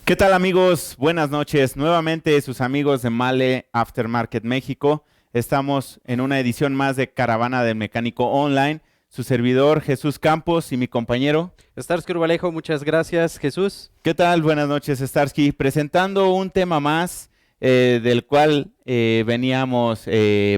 ¿Qué tal amigos? Buenas noches. Nuevamente sus amigos de Male Aftermarket México. Estamos en una edición más de Caravana del Mecánico Online. Su servidor Jesús Campos y mi compañero. Starsky Urbalejo, muchas gracias, Jesús. ¿Qué tal? Buenas noches, Starsky. Presentando un tema más del cual veníamos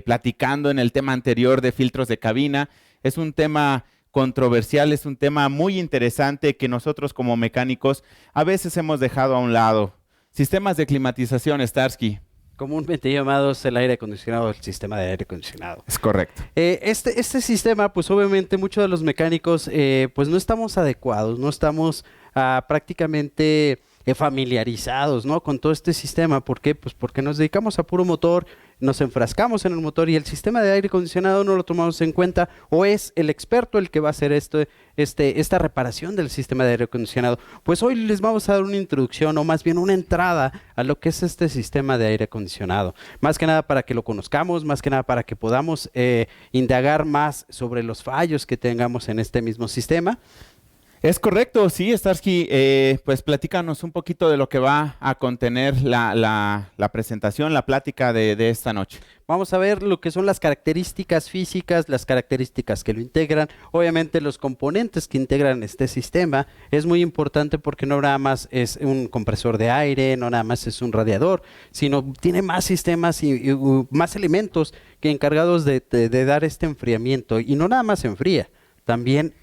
platicando en el tema anterior de filtros de cabina. Es un tema controversial, es un tema muy interesante que nosotros como mecánicos a veces hemos dejado a un lado. Sistemas de climatización, Starsky. Comúnmente llamados el aire acondicionado, el sistema de aire acondicionado. Es correcto. Este sistema, pues obviamente muchos de los mecánicos, pues no estamos adecuados, no estamos prácticamente familiarizados, ¿no? Con todo este sistema. ¿Por qué? Pues porque nos dedicamos a puro motor, nos enfrascamos en el motor y el sistema de aire acondicionado no lo tomamos en cuenta, o es el experto el que va a hacer esta reparación del sistema de aire acondicionado. Pues hoy les vamos a dar una introducción, o más bien una entrada a lo que es este sistema de aire acondicionado. Más que nada para que lo conozcamos, más que nada para que podamos indagar más sobre los fallos que tengamos en este mismo sistema. Es correcto, sí, Starsky, pues platícanos un poquito de lo que va a contener la presentación, la plática de esta noche. Vamos a ver lo que son las características físicas, las características que lo integran, obviamente los componentes que integran este sistema. Es muy importante porque no nada más es un compresor de aire, no nada más es un radiador, sino tiene más sistemas y más elementos que encargados de dar este enfriamiento. Y no nada más enfría, también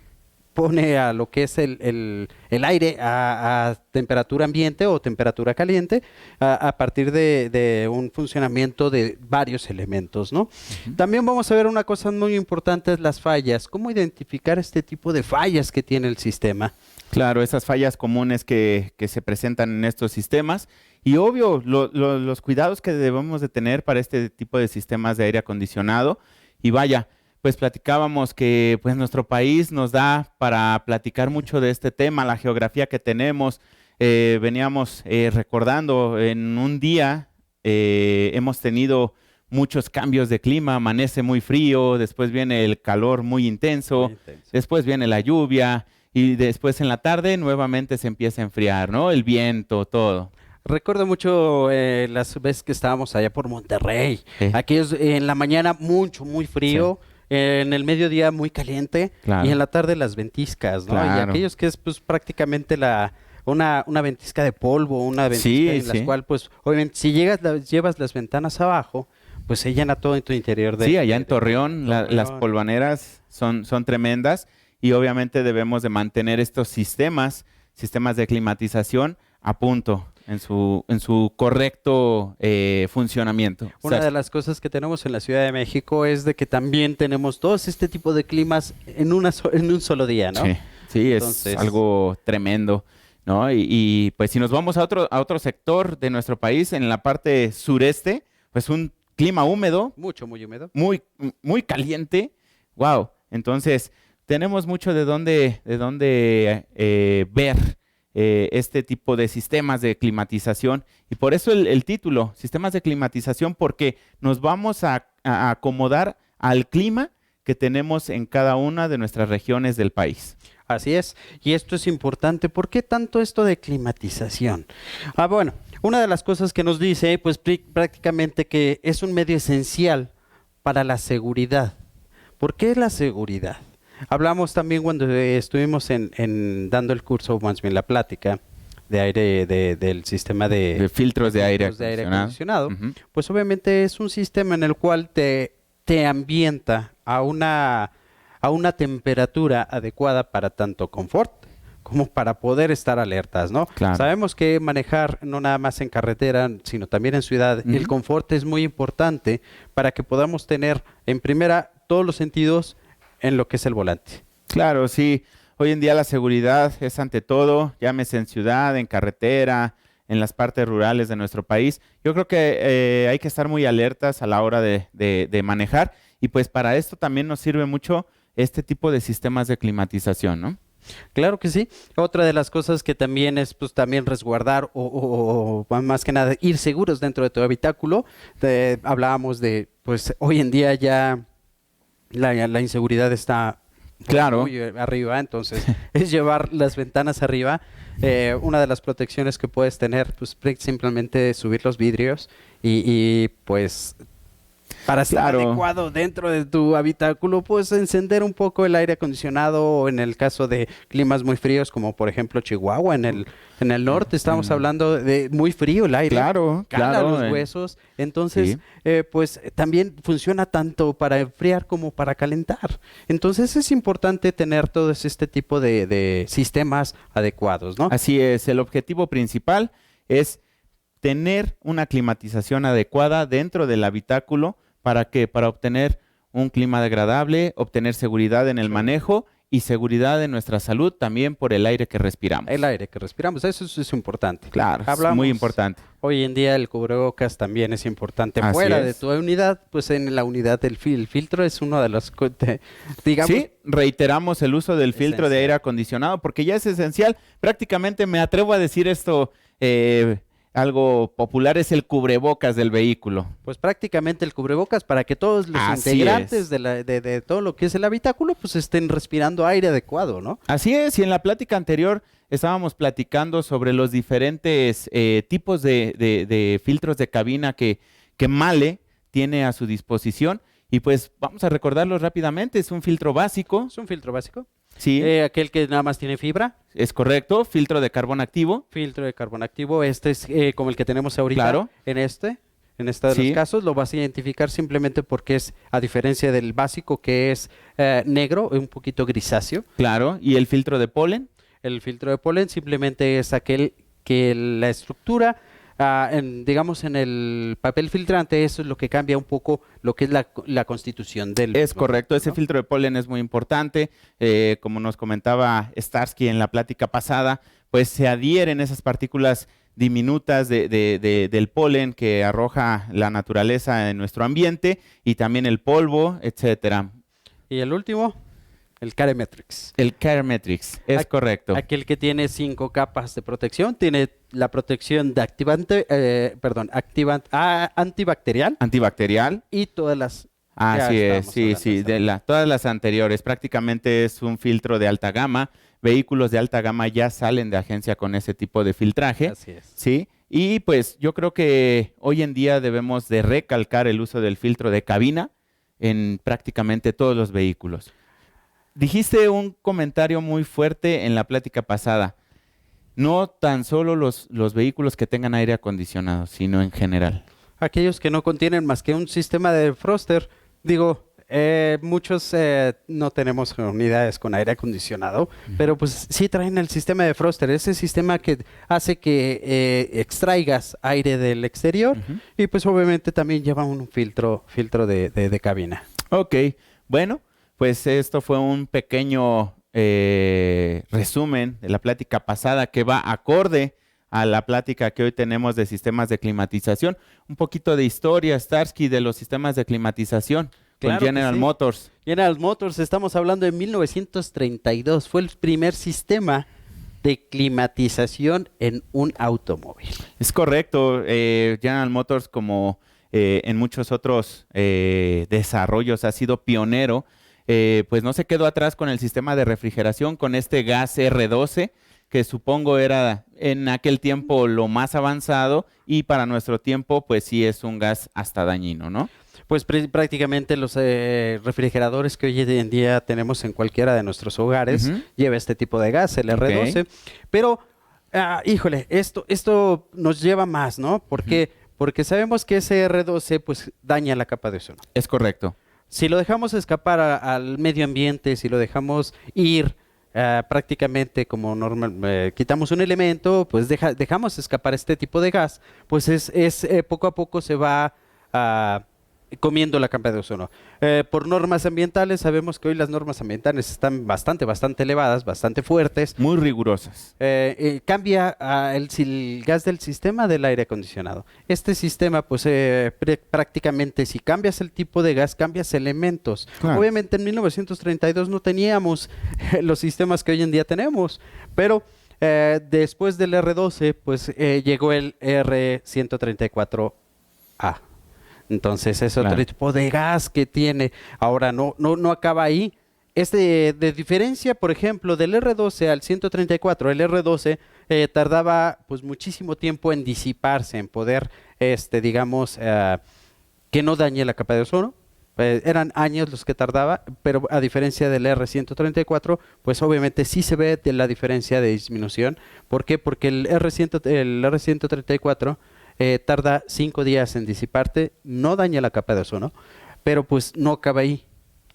pone a lo que es el aire a temperatura ambiente o temperatura caliente a partir de un funcionamiento de varios elementos, ¿no? También vamos a ver una cosa muy importante, es las fallas. ¿Cómo identificar este tipo de fallas que tiene el sistema? Claro, esas fallas comunes que se presentan en estos sistemas y obvio, los cuidados que debemos de tener para este tipo de sistemas de aire acondicionado. Y vaya, pues platicábamos que pues nuestro país nos da para platicar mucho de este tema, la geografía que tenemos. Veníamos recordando en un día, hemos tenido muchos cambios de clima, amanece muy frío, después viene el calor muy intenso, después viene la lluvia y después en la tarde nuevamente se empieza a enfriar, ¿no? El viento, todo. Recuerdo mucho las veces que estábamos allá por Monterrey. Sí. Aquí es en la mañana muy frío. Sí. En el mediodía muy caliente, Claro. y en la tarde las ventiscas, ¿no? Claro. Y aquellos que es pues prácticamente una ventisca de polvo, una ventisca Sí, en la sí. cual pues obviamente si llevas las ventanas abajo, pues se llena todo en tu interior de... Sí, allá en Torreón, las Torreón. polvaneras son tremendas y obviamente debemos de mantener estos sistemas de climatización a punto en su correcto funcionamiento. Una de las cosas que tenemos en la Ciudad de México es de que también tenemos todos este tipo de climas en un solo día, ¿no? Sí, sí, Entonces, es algo tremendo, ¿no? Y, pues si nos vamos a otro sector de nuestro país, en la parte sureste, pues un clima húmedo, muy húmedo. muy caliente. Wow. Entonces, tenemos mucho de dónde ver este tipo de sistemas de climatización. Y por eso el título, sistemas de climatización, porque nos vamos a acomodar al clima que tenemos en cada una de nuestras regiones del país. Así es, y esto es importante. ¿Por qué tanto esto de climatización? Bueno, una de las cosas que nos dice, pues prácticamente que es un medio esencial para la seguridad. ¿Por qué la seguridad? Hablamos también cuando estuvimos dando el curso, más bien la plática de aire del sistema De filtros de aire filtros acondicionado. acondicionado. Ujú. Pues obviamente es un sistema en el cual te ambienta a una temperatura adecuada para tanto confort como para poder estar alertas, ¿no? Claro. Sabemos que manejar no nada más en carretera, sino también en ciudad, el confort es muy importante para que podamos tener en primera todos los sentidos en lo que es el volante. Claro, sí. Hoy en día la seguridad es ante todo, llámese en ciudad, en carretera, en las partes rurales de nuestro país. Yo creo que hay que estar muy alertas a la hora de manejar y pues para esto también nos sirve mucho este tipo de sistemas de climatización, ¿no? Claro que sí. Otra de las cosas que también es pues también resguardar o más que nada ir seguros dentro de tu habitáculo. Hablábamos de pues hoy en día ya la inseguridad está Claro. muy arriba, entonces es llevar las ventanas arriba Una de las protecciones que puedes tener, pues simplemente subir los vidrios pues para estar adecuado dentro de tu habitáculo, pues encender un poco el aire acondicionado, o en el caso de climas muy fríos, como por ejemplo Chihuahua, en el norte estamos hablando de muy frío el aire. Cala los huesos. Entonces, pues también funciona tanto para enfriar como para calentar. Entonces es importante tener todo este tipo de sistemas adecuados, ¿no? Así es, el objetivo principal es tener una climatización adecuada dentro del habitáculo. ¿Para qué? Para obtener un clima agradable, obtener seguridad en el manejo y seguridad en nuestra salud también por el aire que respiramos. El aire que respiramos, eso es importante. Claro, es muy importante. Hoy en día el cubrebocas también es importante. Así fuera es. de tu unidad, pues en la unidad del filtro es uno de los, digamos... Sí, reiteramos el uso del filtro de aire acondicionado porque ya es esencial. Prácticamente me atrevo a decir esto... algo popular es el cubrebocas del vehículo. Pues prácticamente el cubrebocas para que todos los integrantes de todo lo que es el habitáculo pues estén respirando aire adecuado, ¿no? Así es, y en la plática anterior estábamos platicando sobre los diferentes tipos de filtros de cabina que MALE tiene a su disposición. Y pues vamos a recordarlos rápidamente. Es un filtro básico. ¿Es un filtro básico? Sí. Aquel que nada más tiene fibra. Es correcto. Filtro de carbón activo. Filtro de carbón activo. Este es como el que tenemos ahorita. Claro. En este de los casos lo vas a identificar simplemente porque es, a diferencia del básico que es negro, un poquito grisáceo. Claro. ¿Y el filtro de polen? El filtro de polen simplemente es aquel que la estructura... digamos en el papel filtrante, eso es lo que cambia un poco lo que es la constitución del... Es correcto, ese filtro de polen es muy importante, como nos comentaba Starsky en la plática pasada, pues se adhieren esas partículas diminutas del polen que arroja la naturaleza en nuestro ambiente y también el polvo, etcétera. Y el último... El Caremetrix. El Caremetrix, es correcto. Aquel que tiene 5 capas de protección, tiene la protección de antibacterial. Antibacterial. Y todas las... Así es, sí, todas las anteriores. Prácticamente es un filtro de alta gama. Vehículos de alta gama ya salen de agencia con ese tipo de filtraje. Así es. Sí, y pues yo creo que hoy en día debemos de recalcar el uso del filtro de cabina en prácticamente todos los vehículos. Dijiste un comentario muy fuerte en la plática pasada. No tan solo los vehículos que tengan aire acondicionado, sino en general. Aquellos que no contienen más que un sistema de defroster. Digo, muchos no tenemos unidades con aire acondicionado, pero pues sí traen el sistema de defroster. Ese sistema que hace que extraigas aire del exterior y pues obviamente también lleva un filtro de cabina. Ok, bueno. Pues esto fue un pequeño resumen de la plática pasada que va acorde a la plática que hoy tenemos de sistemas de climatización. Un poquito de historia, Starsky, de los sistemas de climatización con General Motors. General Motors, estamos hablando de 1932. Fue el primer sistema de climatización en un automóvil. Es correcto. General Motors, como en muchos otros desarrollos, ha sido pionero. Pues no se quedó atrás con el sistema de refrigeración, con este gas R12, que supongo era en aquel tiempo lo más avanzado y para nuestro tiempo pues sí es un gas hasta dañino, ¿no? Pues prácticamente los refrigeradores que hoy en día tenemos en cualquiera de nuestros hogares lleva este tipo de gas, el R12, pero híjole, esto nos lleva más, ¿no? ¿Por qué? Porque sabemos que ese R12 pues daña la capa de ozono. Es correcto. Si lo dejamos escapar al medio ambiente, si lo dejamos ir prácticamente como normal, quitamos un elemento, pues dejamos escapar este tipo de gas, pues poco a poco se va comiendo la capa de ozono. Por normas ambientales, sabemos que hoy las normas ambientales están bastante elevadas, bastante fuertes. Muy rigurosas. Cambia el gas del sistema del aire acondicionado. Este sistema, pues prácticamente si cambias el tipo de gas, cambias elementos. Claro. Obviamente en 1932 no teníamos los sistemas que hoy en día tenemos, pero después del R12, pues llegó el R134A. Entonces es otro tipo de gas que tiene. Ahora no acaba ahí. De diferencia, por ejemplo, del R12 al 134, el R12 tardaba pues muchísimo tiempo en disiparse, en poder, digamos, que no dañe la capa de ozono. Eran años los que tardaba, pero a diferencia del R134, pues obviamente sí se ve de la diferencia de disminución. ¿Por qué? Porque el R134 tarda 5 días en disiparte, no daña la capa de ozono, pero pues no acaba ahí.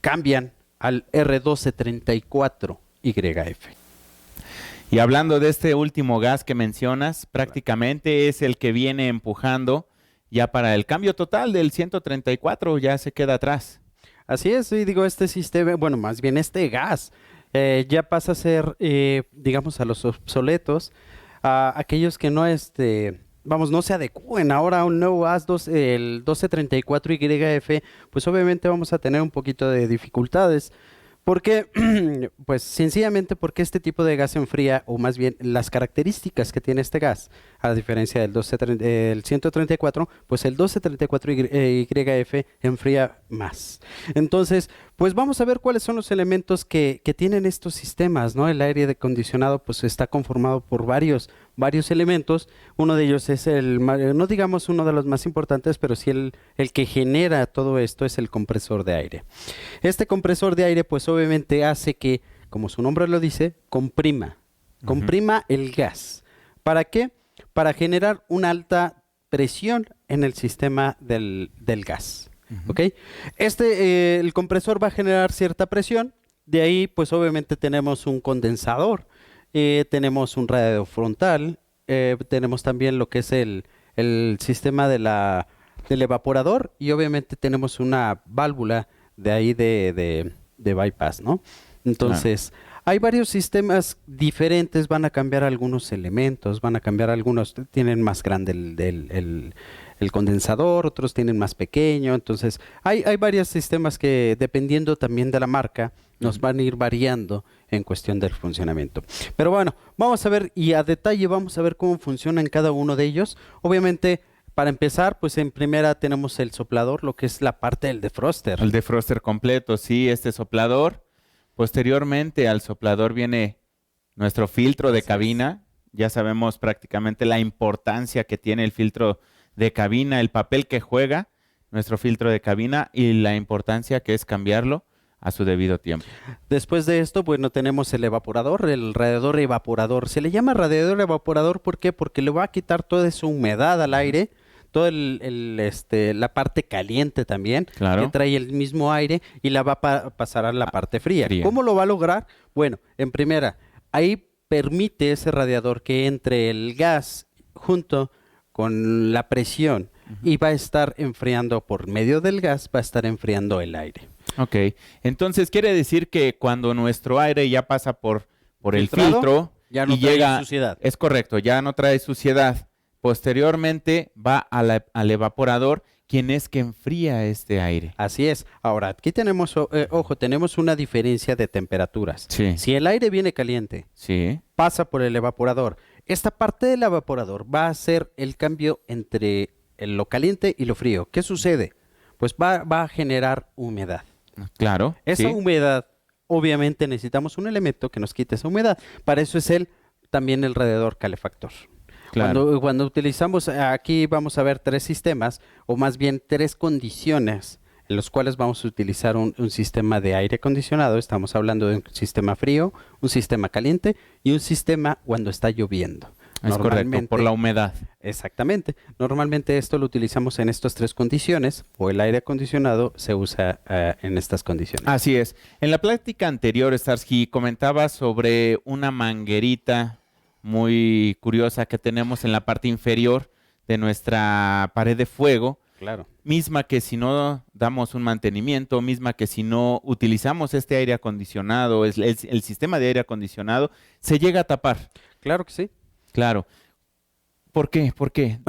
Cambian al R1234YF. Y hablando de este último gas que mencionas, prácticamente es el que viene empujando ya para el cambio total del 134, ya se queda atrás. Así es, y digo, este sistema, bueno, más bien este gas ya pasa a ser, digamos, a los obsoletos, a aquellos que no, vamos, no se adecúen ahora a un nuevo gas, el 1234YF, pues obviamente vamos a tener un poquito de dificultades. ¿Por qué? Pues sencillamente porque este tipo de gas enfría, o más bien las características que tiene este gas, a diferencia del 134, pues el 1234YF enfría más. Entonces, pues vamos a ver cuáles son los elementos que tienen estos sistemas, ¿no? El aire acondicionado pues está conformado por varios elementos. Uno de ellos es no digamos uno de los más importantes, pero sí el que genera todo esto es el compresor de aire. Este compresor de aire pues obviamente hace que, como su nombre lo dice, comprima el gas. ¿Para qué? Para generar una alta presión en el sistema del gas. ¿Ok? El compresor va a generar cierta presión, de ahí pues obviamente tenemos un condensador, tenemos un radiador frontal, tenemos también lo que es el sistema del evaporador y obviamente tenemos una válvula de ahí de bypass, ¿no? Entonces, hay varios sistemas diferentes, van a cambiar algunos elementos, van a cambiar algunos, tienen más grande el condensador, otros tienen más pequeño, entonces hay varios sistemas que dependiendo también de la marca nos van a ir variando en cuestión del funcionamiento. Pero bueno, vamos a ver y a detalle vamos a ver cómo funciona en cada uno de ellos. Obviamente, para empezar, pues en primera tenemos el soplador, lo que es la parte del defroster. El defroster completo, sí, este soplador. Posteriormente al soplador viene nuestro filtro de cabina. Ya sabemos prácticamente la importancia que tiene el filtro de cabina, el papel que juega nuestro filtro de cabina y la importancia que es cambiarlo a su debido tiempo. Después de esto, bueno, tenemos el evaporador, el radiador evaporador. Se le llama radiador evaporador, ¿por qué? Porque le va a quitar toda esa humedad al aire, toda la parte caliente también, Claro. que trae el mismo aire y la va a pasar a la parte fría. ¿Cómo lo va a lograr? Bueno, en primera, ahí permite ese radiador que entre el gas junto con la presión y va a estar enfriando por medio del gas, va a estar enfriando el aire. Ok, entonces quiere decir que cuando nuestro aire ya pasa por el Filtrado, filtro ya no y trae llega, suciedad. es correcto, ya no trae suciedad. Posteriormente va al evaporador, quien es que enfría este aire. Así es. Ahora, aquí tenemos, ojo, tenemos una diferencia de temperaturas. Sí. Si el aire viene caliente, Sí. pasa por el evaporador. Esta parte del evaporador va a hacer el cambio entre lo caliente y lo frío. ¿Qué sucede? Pues va a generar humedad. Claro. Esa sí. humedad, obviamente necesitamos un elemento que nos quite esa humedad. Para eso es también el radiador calefactor. Claro. Cuando utilizamos, aquí vamos a ver 3 sistemas, o más bien 3 condiciones en los cuales vamos a utilizar un sistema de aire acondicionado. Estamos hablando de un sistema frío, un sistema caliente y un sistema cuando está lloviendo. Es correcto, por la humedad. Exactamente. Normalmente esto lo utilizamos en estas 3 condiciones, o el aire acondicionado se usa en estas condiciones. Así es. En la plática anterior, Starsky, comentaba sobre una manguerita muy curiosa que tenemos en la parte inferior de nuestra pared de fuego. Claro. Misma que si no damos un mantenimiento, misma que si no utilizamos este aire acondicionado, el sistema de aire acondicionado, se llega a tapar. Claro que sí. Claro. ¿Por qué? ¿Por qué?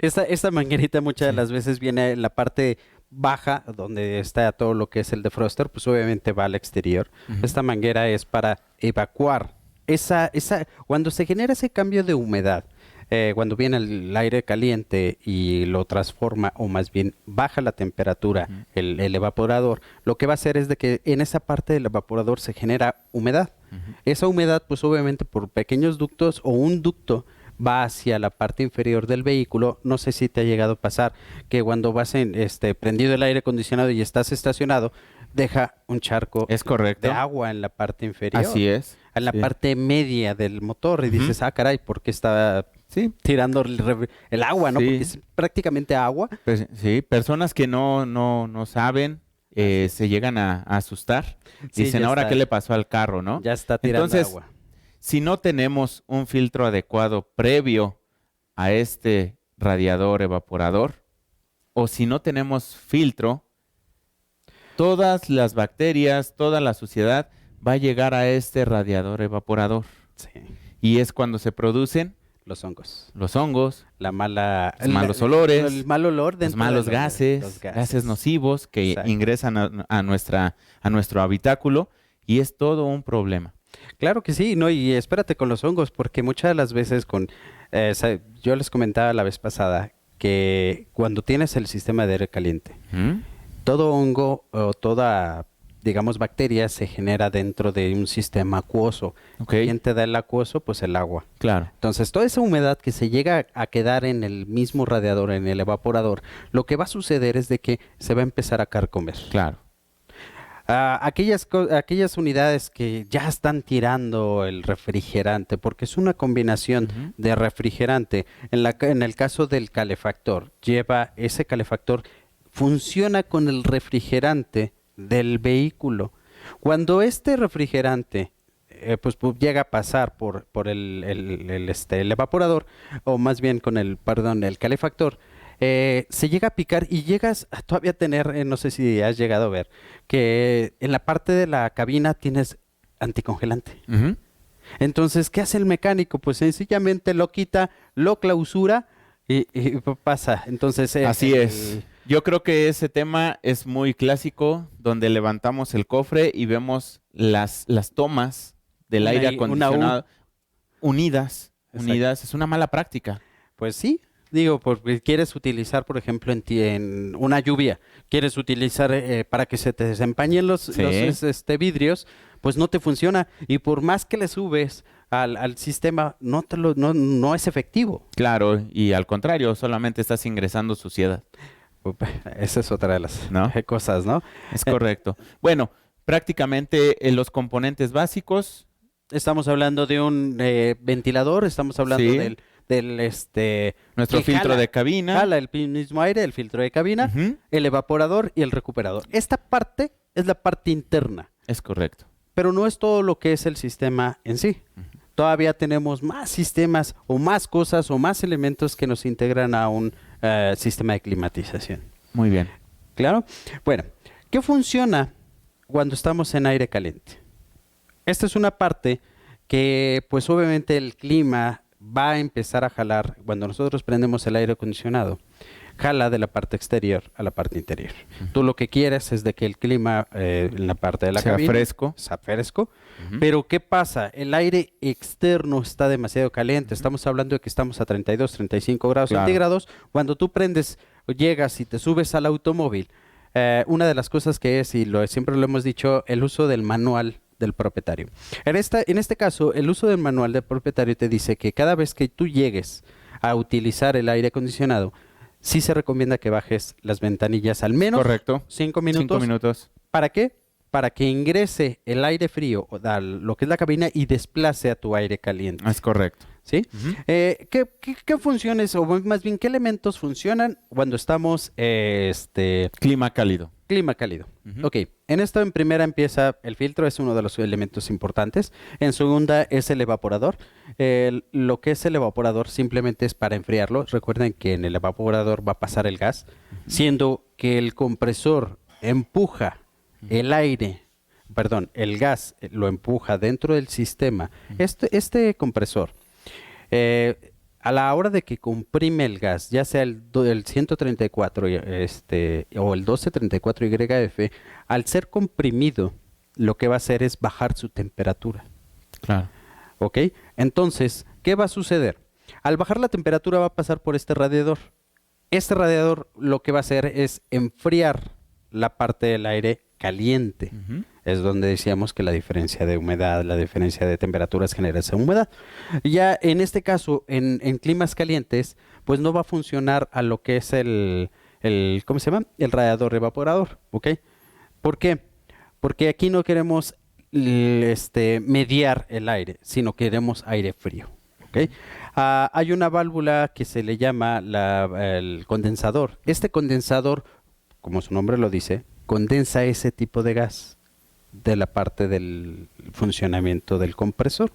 Esta manguerita muchas de las veces viene en la parte baja, donde está todo lo que es el defroster, pues obviamente va al exterior. Esta manguera es para evacuar. Cuando se genera ese cambio de humedad, cuando viene el aire caliente y lo transforma, o más bien baja la temperatura, el evaporador, lo que va a hacer es de que en esa parte del evaporador se genera humedad. Esa humedad, pues obviamente por pequeños ductos o un ducto, va hacia la parte inferior del vehículo. No sé si te ha llegado a pasar que cuando vas prendido el aire acondicionado y estás estacionado, deja un charco Es correcto. de agua en la parte inferior. Así es. En la Sí. parte media del motor y dices, ah, caray, ¿por qué está Sí, tirando el agua, no? Sí. Porque es prácticamente agua. pues, sí, personas que no saben se llegan a asustar. Sí, Dicen, ya ahora está. qué le pasó al carro, ¿no? Ya está tirando Entonces, agua. si no tenemos un filtro adecuado previo a este radiador evaporador, o si no tenemos filtro, todas las bacterias, toda la suciedad va a llegar a este radiador evaporador. Sí. Y es cuando se producen Los hongos. los hongos, La mala... los malos olores, El mal olor los dentro malos de gases, los gases nocivos que Exacto. ingresan a nuestro habitáculo, y es todo un problema. Claro que sí, no, y espérate con los hongos, porque muchas de las veces yo les comentaba la vez pasada que cuando tienes el sistema de aire caliente, ¿Mm? todo hongo o toda, digamos, bacteria se genera dentro de un sistema acuoso. Ok. ¿Quién te da el acuoso? Pues el agua. Claro. Entonces, toda esa humedad que se llega a quedar en el mismo radiador, en el evaporador, lo que va a suceder es de que se va a empezar a carcomer. Claro. Aquellas unidades que ya están tirando el refrigerante, porque es una combinación de refrigerante. En el caso del calefactor, ese calefactor funciona con el refrigerante del vehículo. Cuando este refrigerante pues llega a pasar por el evaporador, o más bien con el calefactor, se llega a picar y llegas a todavía tener, no sé si has llegado a ver, que en la parte de la cabina tienes anticongelante. Ujú. Entonces, ¿qué hace el mecánico? Pues sencillamente lo quita, lo clausura y pasa. Entonces, Así es. Yo creo que ese tema es muy clásico, donde levantamos el cofre y vemos las tomas del Una aire I- una U. acondicionado unidas. Exacto. Unidas. Es una mala práctica. Pues sí, digo, porque quieres utilizar, por ejemplo, en una lluvia, quieres utilizar para que se te desempañen Sí. los vidrios, pues no te funciona. Y por más que le subes al sistema, no es efectivo. Claro, y al contrario, solamente estás ingresando suciedad, Esa es otra de las ¿no? cosas, ¿no? Es correcto. Bueno, prácticamente los componentes básicos, Estamos hablando de un ventilador, estamos hablando Sí. del nuestro que filtro jala- de cabina. jala el mismo aire, el filtro de cabina, Ujú. el evaporador y el recuperador. Esta parte es la parte interna, Es correcto. pero no es todo lo que es el sistema en sí. Todavía tenemos más sistemas o más cosas o más elementos que nos integran a un sistema de climatización. Muy bien. ¿Claro? Bueno, ¿qué funciona cuando estamos en aire caliente? Esta es una parte que, pues obviamente el clima va a empezar a jalar cuando nosotros prendemos el aire acondicionado. Jala de la parte exterior a la parte interior. Tú lo que quieres es de que el clima en la parte de la Sea cabina fresco. sea fresco. Ujú. Pero ¿qué pasa? El aire externo está demasiado caliente. Estamos hablando de que estamos a 32, 35 grados Claro. centígrados. Cuando tú prendes, o llegas y te subes al automóvil, una de las cosas que es, y siempre lo hemos dicho, el uso del manual del propietario. En este caso, el uso del manual del propietario te dice que cada vez que tú llegues a utilizar el aire acondicionado, sí se recomienda que bajes las ventanillas al menos Correcto. 5 minutos. 5 minutos. ¿Para qué? Para que ingrese el aire frío a lo que es la cabina y desplace a tu aire caliente. Es correcto. ¿Sí? Ujú. ¿Qué funciones, o más bien, qué elementos funcionan cuando estamos Clima cálido. clima cálido? Ujú. Ok, en primera empieza el filtro, es uno de los elementos importantes. En segunda es el evaporador. Lo que es el evaporador simplemente es para enfriarlo. Recuerden que en el evaporador va a pasar el gas, siendo que el compresor empuja el aire, perdón, el gas lo empuja dentro del sistema. Este compresor, a la hora de que comprime el gas, ya sea el 134 o el 1234YF, al ser comprimido, lo que va a hacer es bajar su temperatura. Claro. ¿Ok? Entonces, ¿qué va a suceder? Al bajar la temperatura va a pasar por este radiador. Este radiador lo que va a hacer es enfriar la parte del aire caliente. Ujú. Es donde decíamos que la diferencia de humedad, la diferencia de temperaturas genera esa humedad. Ya en este caso, en climas calientes, pues no va a funcionar a lo que es ¿cómo se llama? El radiador evaporador, ¿ok? ¿Por qué? Porque aquí no queremos mediar el aire, sino queremos aire frío, ¿ok? Hay una válvula que se le llama el condensador. Este condensador, como su nombre lo dice, condensa ese tipo de gas de la parte del funcionamiento del compresor.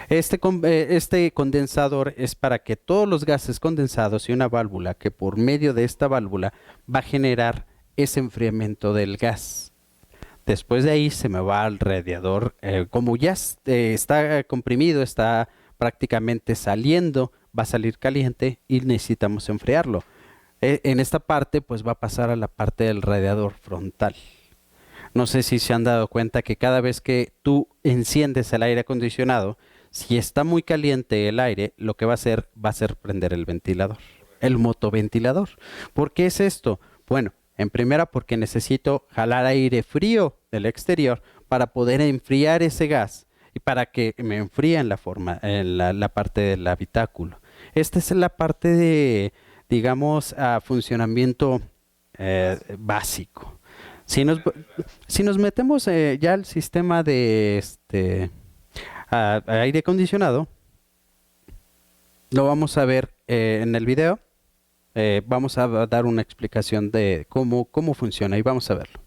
Este condensador es para que todos los gases condensados y una válvula que por medio de esta válvula va a generar ese enfriamiento del gas. Después de ahí se me va al radiador, como ya está comprimido, está prácticamente saliendo, va a salir caliente y necesitamos enfriarlo. En esta parte pues va a pasar a la parte del radiador frontal. No sé si se han dado cuenta que cada vez que tú enciendes el aire acondicionado, si está muy caliente el aire, lo que va a hacer prender el ventilador, el motoventilador. ¿Por qué es esto? Bueno, en primera porque necesito jalar aire frío del exterior para poder enfriar ese gas y para que me enfríe en la parte del habitáculo. Esta es la parte de, digamos, funcionamiento básico. Si nos metemos ya al sistema de aire acondicionado, lo vamos a ver en el video. Vamos a dar una explicación de cómo funciona y vamos a verlo.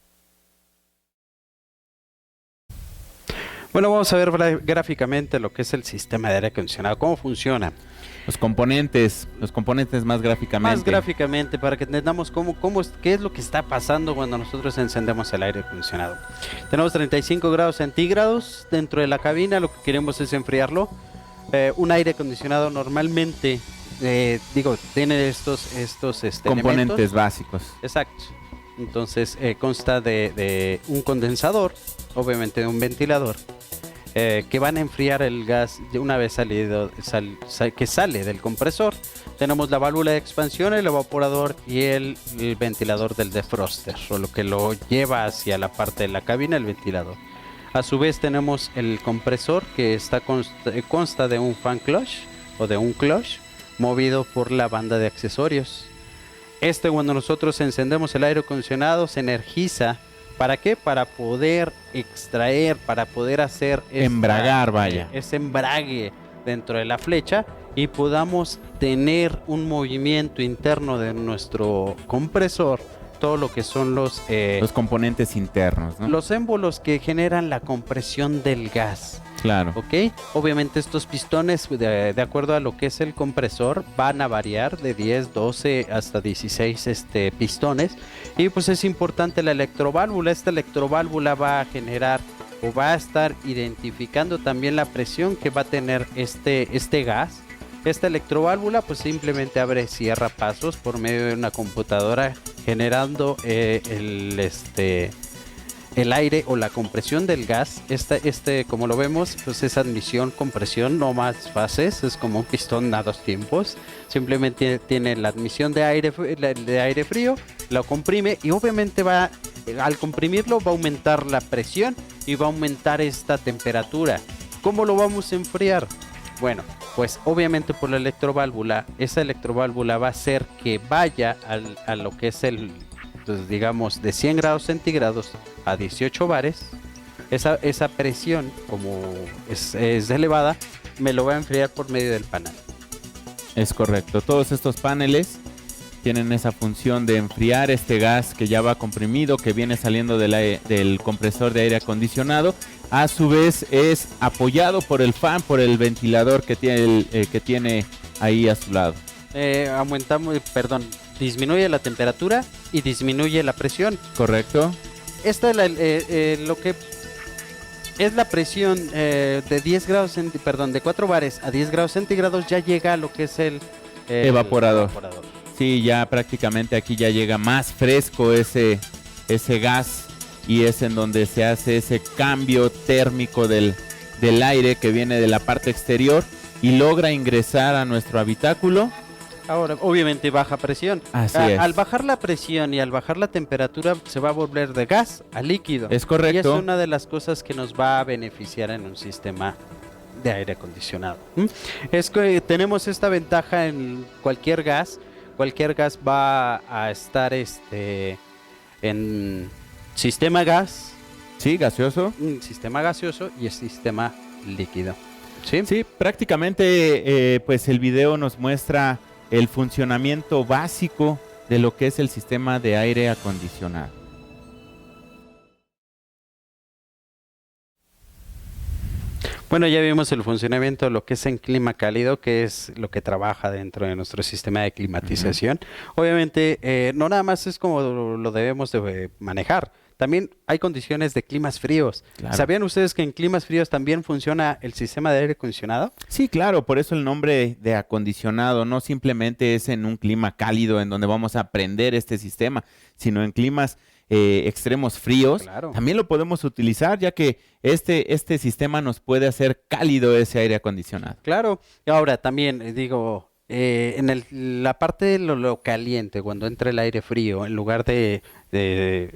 Bueno, vamos a ver gráficamente lo que es el sistema de aire acondicionado, cómo funciona. Los componentes más gráficamente. Más gráficamente, para que entendamos qué es lo que está pasando cuando nosotros encendemos el aire acondicionado. Tenemos 35 grados centígrados dentro de la cabina, lo que queremos es enfriarlo. Un aire acondicionado normalmente, tiene estos componentes elementos básicos. Exacto. Entonces consta de un condensador, obviamente de un ventilador, que van a enfriar el gas de una vez que sale del compresor. Tenemos la válvula de expansión, el evaporador y el ventilador del defroster, o lo que lo lleva hacia la parte de la cabina, el ventilador. A su vez tenemos el compresor que consta de un fan clutch o de un clutch movido por la banda de accesorios. Cuando nosotros encendemos el aire acondicionado se energiza. ¿Para qué? Para poder extraer, para poder hacer embragar, ese embrague dentro de la flecha y podamos tener un movimiento interno de nuestro compresor, todo lo que son los componentes internos, ¿no? Los émbolos que generan la compresión del gas. Claro. ¿Ok? Obviamente estos pistones, de acuerdo a lo que es el compresor, van a variar de 10, 12 hasta 16 pistones. Y pues es importante la electroválvula. Esta electroválvula va a generar o va a estar identificando también la presión que va a tener este gas. Esta electroválvula pues simplemente abre y cierra pasos por medio de una computadora generando el aire o la compresión del gas. Como lo vemos, pues es admisión, compresión, no más fases, es como un pistón a dos tiempos. Simplemente tiene la admisión de aire frío, lo comprime y obviamente al comprimirlo va a aumentar la presión y va a aumentar esta temperatura. ¿Cómo lo vamos a enfriar? Bueno, pues obviamente por la electroválvula. Esa electroválvula va a hacer que vaya a lo que es pues digamos de 100 grados centígrados a 18 bares. Esa presión, como es elevada, me lo va a enfriar por medio del panel. Es correcto. Todos estos paneles tienen esa función de enfriar este gas que ya va comprimido, que viene saliendo del compresor de aire acondicionado. A su vez es apoyado por el fan, por el ventilador que tiene ahí a su lado. Disminuye la temperatura y disminuye la presión. Correcto. Esta es lo que es la presión de 10 grados de 4 bares a 10 grados centígrados, ya llega a lo que es el evaporador. Sí, ya prácticamente aquí ya llega más fresco ese gas y es en donde se hace ese cambio térmico del aire que viene de la parte exterior y logra ingresar a nuestro habitáculo. Ahora, obviamente baja presión. Así es. Al bajar la presión y al bajar la temperatura se va a volver de gas a líquido. Es correcto. Y es una de las cosas que nos va a beneficiar en un sistema de aire acondicionado. Es que tenemos esta ventaja en cualquier gas. Cualquier gas va a estar en sistema gas. Sí, gaseoso. Sistema gaseoso y el sistema líquido. Sí, Sí, prácticamente pues el video nos muestra el funcionamiento básico de lo que es el sistema de aire acondicionado. Bueno, ya vimos el funcionamiento de lo que es en clima cálido, que es lo que trabaja dentro de nuestro sistema de climatización. Obviamente, no nada más es como lo debemos de manejar. También hay condiciones de climas fríos. Claro. ¿Sabían ustedes que en climas fríos también funciona el sistema de aire acondicionado? Sí, claro, por eso el nombre de acondicionado no simplemente es en un clima cálido en donde vamos a prender este sistema, sino en climas extremos fríos. Claro. También lo podemos utilizar ya que este sistema nos puede hacer cálido ese aire acondicionado. Claro. Ahora, también digo, la parte de lo caliente, cuando entra el aire frío, en lugar de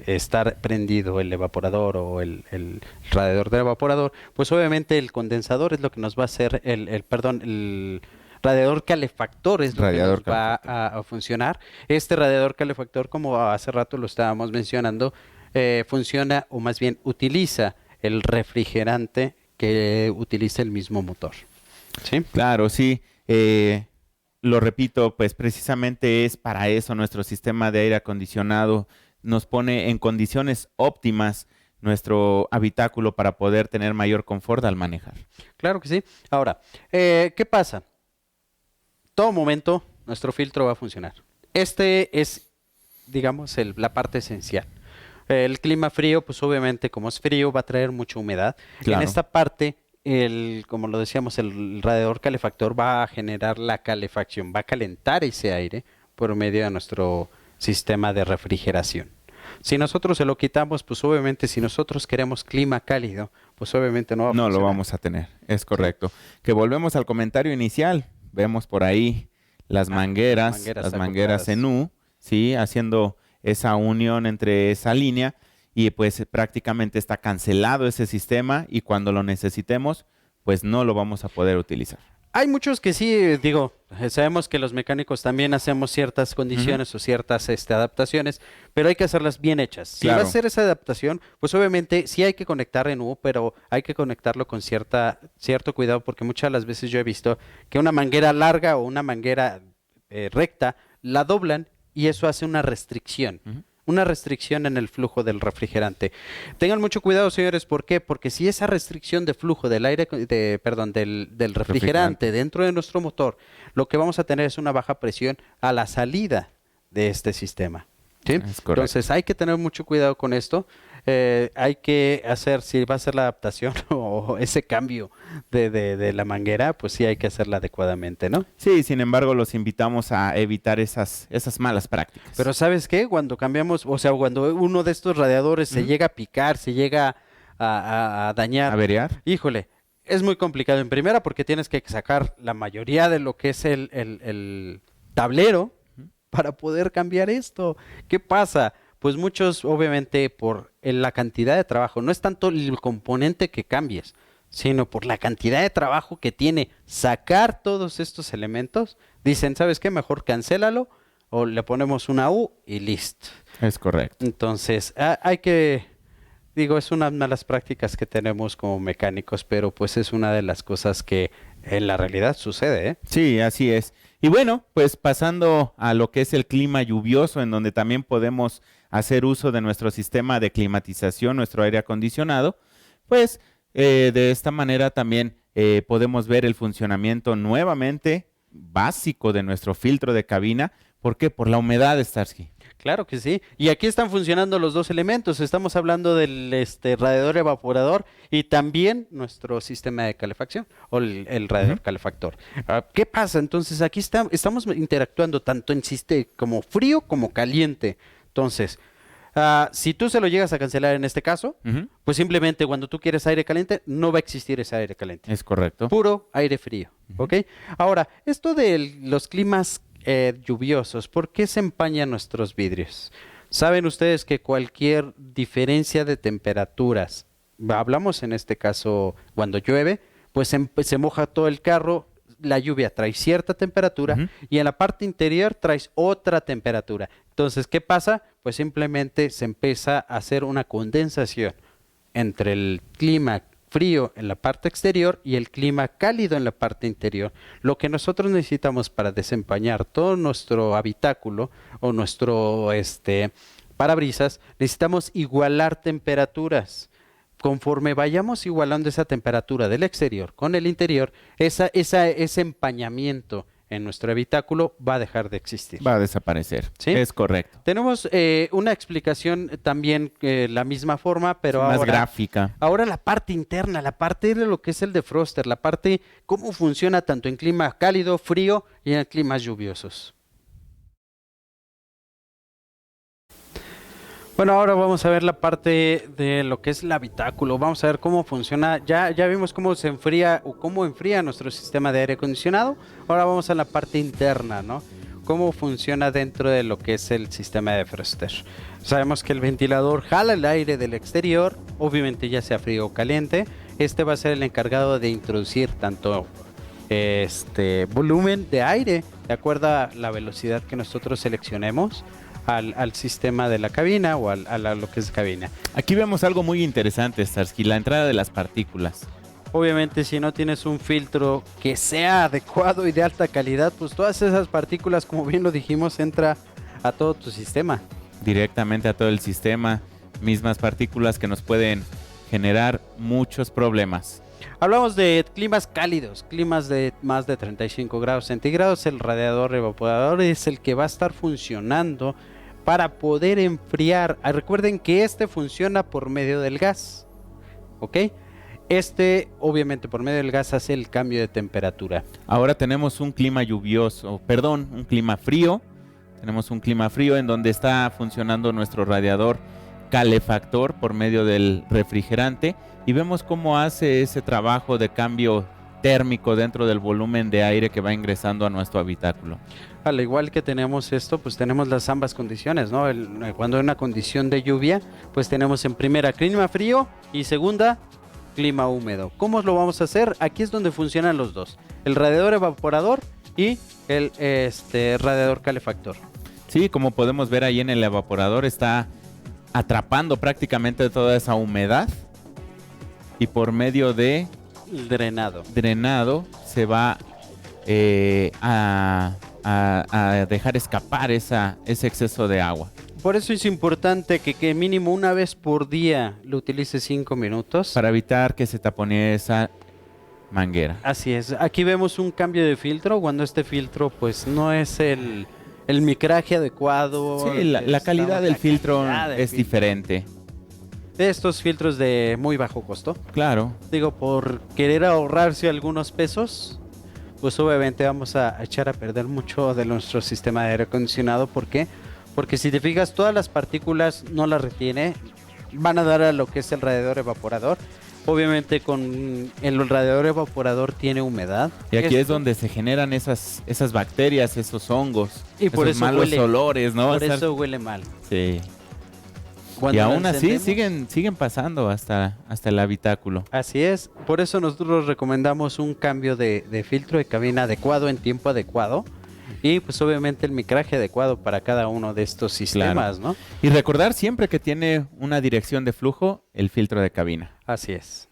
estar prendido el evaporador o el radiador del evaporador, pues obviamente el condensador es lo que nos va a hacer, el radiador calefactor es lo que nos va a funcionar. Este radiador calefactor, como hace rato lo estábamos mencionando, funciona o más bien utiliza el refrigerante que utiliza el mismo motor. ¿Sí? Claro, sí. Lo repito, pues precisamente es para eso nuestro sistema de aire acondicionado. Nos pone en condiciones óptimas nuestro habitáculo para poder tener mayor confort al manejar. Claro que sí. Ahora, ¿qué pasa? Todo momento nuestro filtro va a funcionar. Este es, digamos, la parte esencial. El clima frío, pues obviamente como es frío va a traer mucha humedad. Claro. En esta parte, como lo decíamos, el radiador calefactor va a generar la calefacción, va a calentar ese aire por medio de nuestro sistema de refrigeración. Si nosotros se lo quitamos, pues obviamente si nosotros queremos clima cálido, pues obviamente no va a funcionar. No lo vamos a tener, es correcto. Que volvemos al comentario inicial. Vemos por ahí las mangueras en U, ¿sí? Haciendo esa unión entre esa línea y pues prácticamente está cancelado ese sistema y cuando lo necesitemos, pues no lo vamos a poder utilizar. Hay muchos que sí, digo, sabemos que los mecánicos también hacemos ciertas condiciones o ciertas adaptaciones, pero hay que hacerlas bien hechas. Si Claro. vas a hacer esa adaptación, pues obviamente sí hay que conectar en U, pero hay que conectarlo con cierto cuidado, porque muchas de las veces yo he visto que una manguera larga o una manguera recta la doblan y eso hace una restricción. Una restricción en el flujo del refrigerante. Tengan mucho cuidado, señores, ¿por qué? Porque si esa restricción de flujo del aire, del refrigerante dentro de nuestro motor, lo que vamos a tener es una baja presión a la salida de este sistema. ¿Sí? Es correcto. Entonces hay que tener mucho cuidado con esto. Hay que hacer, si va a ser la adaptación o ese cambio de la manguera, pues sí hay que hacerla adecuadamente, ¿no? Sí, sin embargo, los invitamos a evitar esas malas prácticas. Pero ¿sabes qué? Cuando cambiamos, o sea, cuando uno de estos radiadores se llega a picar, se llega a dañar, ¿averiar? híjole, es muy complicado. En primera porque tienes que sacar la mayoría de lo que es el tablero para poder cambiar esto. ¿Qué pasa? Pues muchos, obviamente, por la cantidad de trabajo, no es tanto el componente que cambies, sino por la cantidad de trabajo que tiene sacar todos estos elementos, dicen, ¿sabes qué? Mejor cancélalo o le ponemos una U y listo. Es correcto. Entonces, hay que, digo, es unas malas prácticas que tenemos como mecánicos, pero pues es una de las cosas que en la realidad sucede, ¿eh? Sí, así es. Y bueno, pues pasando a lo que es el clima lluvioso, en donde también podemos hacer uso de nuestro sistema de climatización, nuestro aire acondicionado, pues de esta manera también podemos ver el funcionamiento nuevamente básico de nuestro filtro de cabina. ¿Por qué? Por la humedad, Starsky. Claro que sí. Y aquí están funcionando los dos elementos. Estamos hablando del radiador evaporador y también nuestro sistema de calefacción o el radiador calefactor. ¿Qué pasa? Entonces aquí estamos interactuando tanto en como frío como caliente. Entonces, Si tú se lo llegas a cancelar en este caso, Ujú. pues simplemente cuando tú quieres aire caliente, no va a existir ese aire caliente. Es correcto. Puro aire frío, ¿ok? Ahora, esto de los climas lluviosos, ¿por qué se empañan nuestros vidrios? Saben ustedes que cualquier diferencia de temperaturas, hablamos en este caso cuando llueve, pues se moja todo el carro, la lluvia trae cierta temperatura Ujú. y en la parte interior traes otra temperatura. Entonces, ¿qué pasa? Pues simplemente se empieza a hacer una condensación entre el clima frío en la parte exterior y el clima cálido en la parte interior. Lo que nosotros necesitamos para desempañar todo nuestro habitáculo o nuestro parabrisas, necesitamos igualar temperaturas. Conforme vayamos igualando esa temperatura del exterior con el interior, ese empañamiento en nuestro habitáculo va a dejar de existir. Va a desaparecer. ¿Sí? Es correcto. Tenemos una explicación también la misma forma, pero Más ahora, gráfica. ahora la parte interna, la parte de lo que es el defroster, la parte cómo funciona tanto en clima cálido, frío y en climas lluviosos. Bueno, ahora vamos a ver la parte de lo que es el habitáculo. Vamos a ver cómo funciona. Ya vimos cómo se enfría o cómo enfría nuestro sistema de aire acondicionado. Ahora vamos a la parte interna, ¿no? Cómo funciona dentro de lo que es el sistema de defroster. Sabemos que el ventilador jala el aire del exterior, obviamente ya sea frío o caliente. Este va a ser el encargado de introducir tanto volumen de aire de acuerdo a la velocidad que nosotros seleccionemos al sistema de la cabina o a lo que es cabina. Aquí vemos algo muy interesante, Starsky, la entrada de las partículas. Obviamente, si no tienes un filtro que sea adecuado y de alta calidad, pues todas esas partículas, como bien lo dijimos, entra a todo tu sistema. Directamente a todo el sistema, mismas partículas que nos pueden generar muchos problemas. Hablamos de climas cálidos, climas de más de 35 grados centígrados. El radiador evaporador es el que va a estar funcionando para poder enfriar. Recuerden que este funciona por medio del gas, ¿ok? Obviamente por medio del gas hace el cambio de temperatura. Ahora tenemos un clima lluvioso, perdón, un clima frío. Tenemos un clima frío en donde está funcionando nuestro radiador calefactor por medio del refrigerante y vemos cómo hace ese trabajo de cambio térmico dentro del volumen de aire que va ingresando a nuestro habitáculo. Al igual que tenemos esto, pues tenemos las ambas condiciones, ¿no? Cuando hay una condición de lluvia, pues tenemos en primera clima frío y segunda clima húmedo. ¿Cómo lo vamos a hacer? Aquí es donde funcionan los dos, el radiador evaporador y el radiador calefactor. Sí, como podemos ver ahí en el evaporador está atrapando prácticamente toda esa humedad y por medio de Drenado se va a dejar escapar ese exceso de agua. Por eso es importante que mínimo una vez por día lo utilice 5 minutos. Para evitar que se taponee esa manguera. Así es. Aquí vemos un cambio de filtro cuando este filtro pues no es el micraje adecuado. Sí, la calidad del filtro es filtro. diferente. De estos filtros de muy bajo costo. Claro. Digo, por querer ahorrarse algunos pesos, pues obviamente vamos a echar a perder mucho de nuestro sistema de aire acondicionado. ¿Por qué? Porque si te fijas, todas las partículas no las retiene, van a dar a lo que es el radiador evaporador. Obviamente con el radiador evaporador tiene humedad. Y aquí es donde se generan esas bacterias, esos hongos, y por esos eso malos huele, olores, ¿no? Por eso huele mal. Sí. Cuando Y lo aún así encendemos, siguen pasando hasta el habitáculo. así es. Por eso nosotros recomendamos un cambio de filtro de cabina adecuado en tiempo adecuado. Y pues obviamente el micraje adecuado para cada uno de estos sistemas, Claro. ¿no? Y recordar siempre que tiene una dirección de flujo el filtro de cabina. Así es.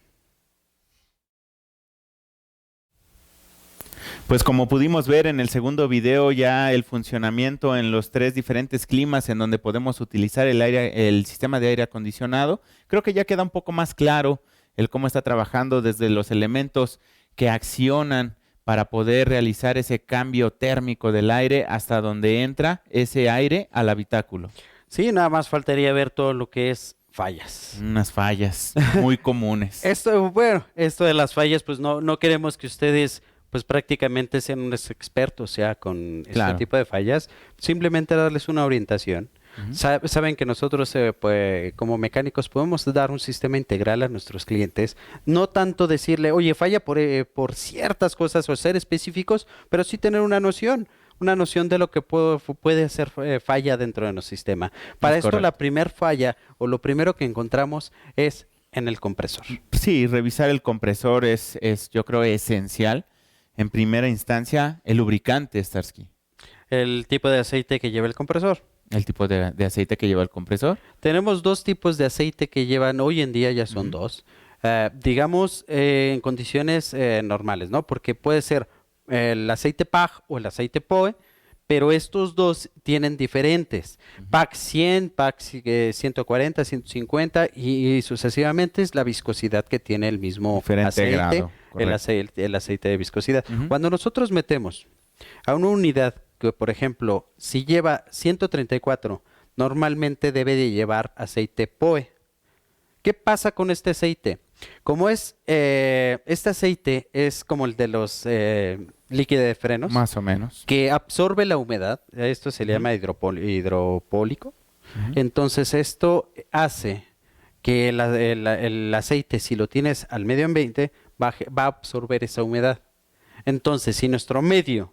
Pues como pudimos ver en el segundo video, ya el funcionamiento en los 3 diferentes climas en donde podemos utilizar el sistema de aire acondicionado, creo que ya queda un poco más claro el cómo está trabajando desde los elementos que accionan para poder realizar ese cambio térmico del aire hasta donde entra ese aire al habitáculo. Sí, nada más faltaría ver todo lo que es fallas. Unas fallas muy comunes. Esto de las fallas, pues no queremos que ustedes pues prácticamente sean unos expertos ya con Claro. este tipo de fallas. Simplemente darles una orientación. Ujú. Saben que nosotros pues, como mecánicos podemos dar un sistema integral a nuestros clientes, no tanto decirle, oye, falla por ciertas cosas o ser específicos, pero sí tener una noción de lo que puede ser falla dentro de nuestro sistema. Para Es esto, la correcto. primer falla o lo primero que encontramos es en el compresor. Sí, revisar el compresor es, yo creo, esencial. En primera instancia, el lubricante, Starsky. El tipo de aceite que lleva el compresor. El tipo de aceite que lleva el compresor. Tenemos dos tipos de aceite que llevan, hoy en día ya son Ujú. dos, digamos en condiciones normales, ¿no? Porque puede ser el aceite PAG o el aceite POE, pero estos dos tienen diferentes. PAG 100, PAG 140, 150 y sucesivamente es la viscosidad que tiene el mismo Diferente aceite, grado, correcto. el aceite de viscosidad. Ujú. Cuando nosotros metemos a una unidad que, por ejemplo, si lleva 134, normalmente debe de llevar aceite POE. ¿Qué pasa con este aceite? Como este aceite es como el de los líquidos de frenos, Más o menos. que absorbe la humedad, esto se le Ujú. llama hidropólico, Ujú. entonces esto hace que el aceite, si lo tienes al medio ambiente, va a absorber esa humedad. Entonces, si nuestro medio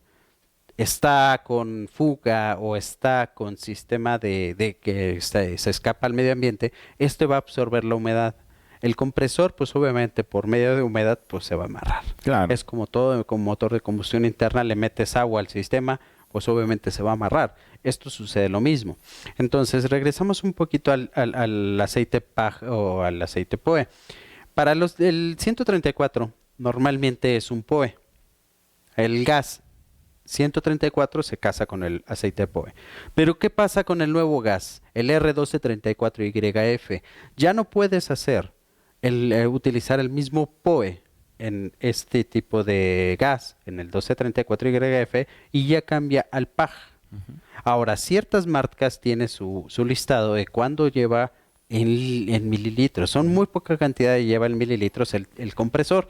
está con fuga o está con sistema de que se escapa al medio ambiente, esto va a absorber la humedad. El compresor, pues obviamente por medio de humedad, pues se va a amarrar. Claro. Es como todo, como motor de combustión interna, le metes agua al sistema, pues obviamente se va a amarrar. Esto sucede lo mismo. Entonces, regresamos un poquito al aceite PAG o al aceite POE. Para el 134, normalmente es un POE. El gas 134 se casa con el aceite POE. Pero ¿qué pasa con el nuevo gas? El R1234YF. Ya no puedes utilizar el mismo POE en este tipo de gas, en el 1234YF, y ya cambia al PAG. Ahora, ciertas marcas tienen su listado de cuándo lleva en mililitros. Son muy poca cantidad y lleva en mililitros el compresor.